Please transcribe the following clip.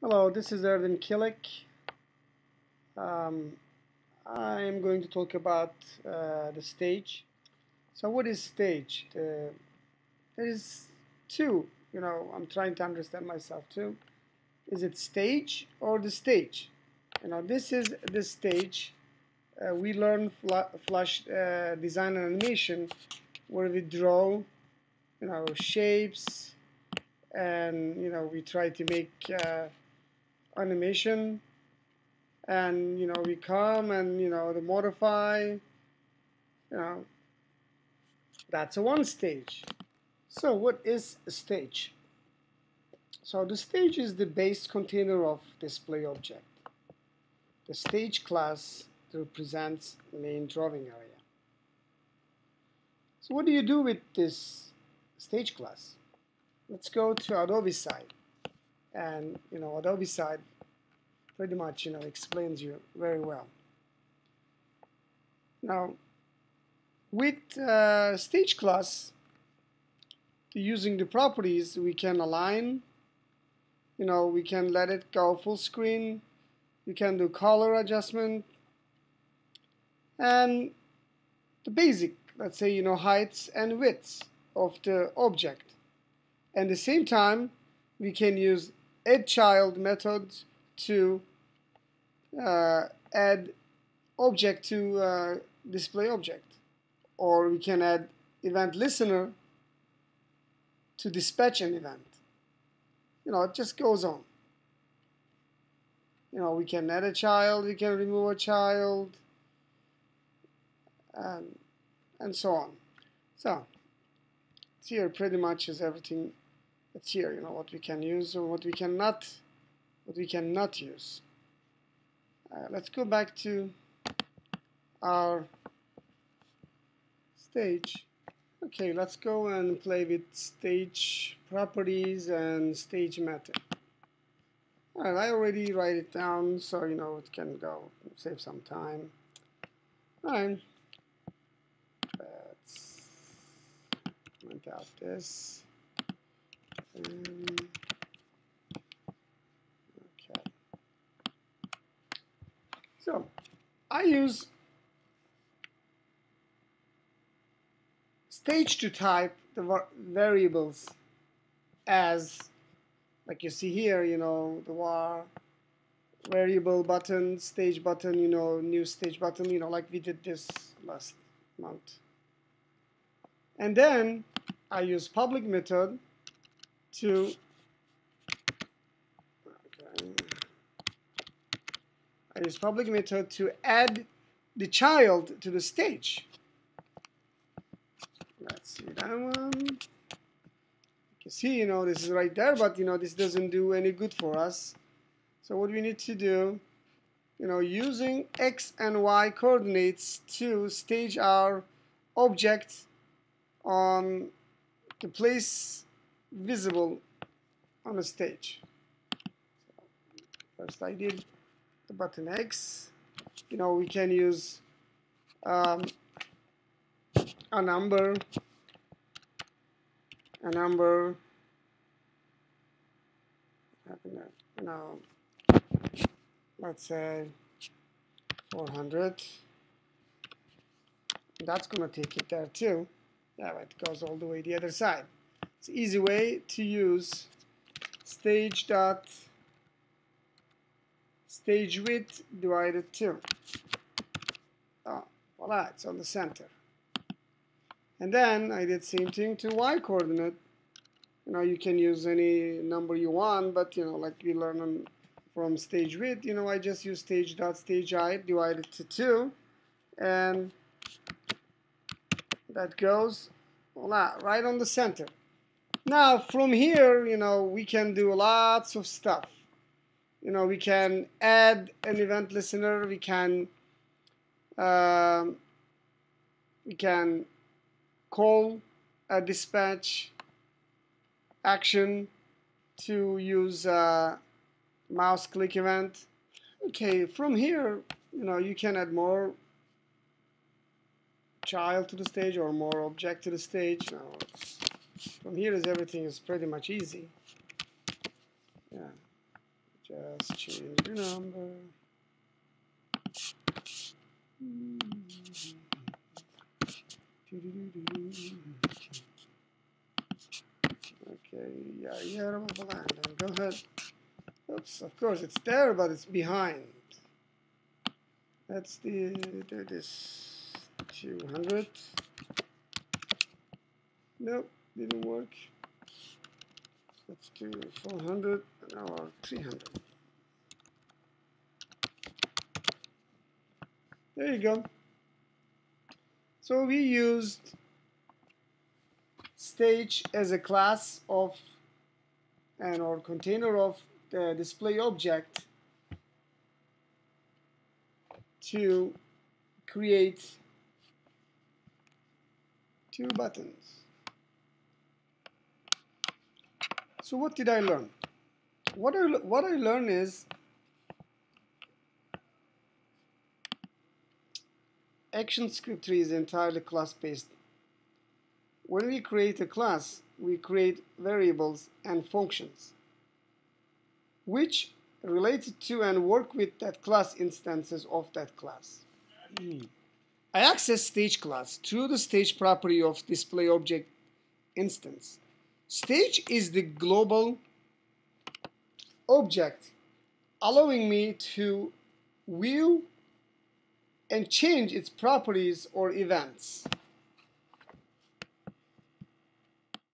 Hello, this is Erden Kilik. Um, I'm going to talk about the stage. So, what is stage? There is two. I'm trying to understand myself too. Is it stage or the stage? This is the stage. We learn Flash design and animation, where we draw, shapes, and we try to make animation, and we come and the modify, that's a one stage. So what is a stage? So the stage is the base container of display object. The stage class represents main drawing area. So what do you do with this stage class? Let's go to Adobe side, and Adobe side pretty much explains you very well. Now with stage class, using the properties, we can align, we can let it go full screen, we can do color adjustment, and the basic, let's say, heights and widths of the object. And at the same time, we can use add child methods to add object to display object, or we can add event listener to dispatch an event. It just goes on. We can add a child, we can remove a child, and so on. So here pretty much is everything that's here. What we can use or what we cannot use. Let's go back to our stage. Okay, let's go and play with stage properties and stage method. Alright, I already write it down so it can go, save some time. Alright, let's comment out this. Okay. So I use stage to type the variables as, like you see here, the var variable button, stage button, new stage button, like we did this last month. And then I use public method to add the child to the stage. Let's see that one. You can see, this is right there, but this doesn't do any good for us. So what we need to do, using X and Y coordinates to stage our object on the place visible on the stage. First I did the button X. We can use a number, let's say 400. That's gonna take it there too. Yeah, it goes all the way the other side. It's an easy way to use stage width divided 2. Oh, voila, it's on the center. And then I did same thing to Y coordinate. You can use any number you want, but like we learned from stage width, I just use stage height divided to 2, and that goes, voila, right on the center. Now from here, we can do lots of stuff. We can add an event listener. We can call a dispatch action to use a mouse click event. Okay, from here, you can add more child to the stage or more object to the stage. From here everything is pretty much easy. Yeah, Just change the number. Okay, yeah, go ahead. Oops, of course it's there, but it's behind. Let's do this 200. Nope, didn't work. Let's do 400 or 300. There you go. So we used stage as a class of or container of the display object to create two buttons. So what did I learn? What I learned is ActionScript 3 is entirely class-based. When we create a class, we create variables and functions which related to and work with that class instances of that class. I access stage class through the stage property of display object instance. Stage is the global object allowing me to view and change its properties or events.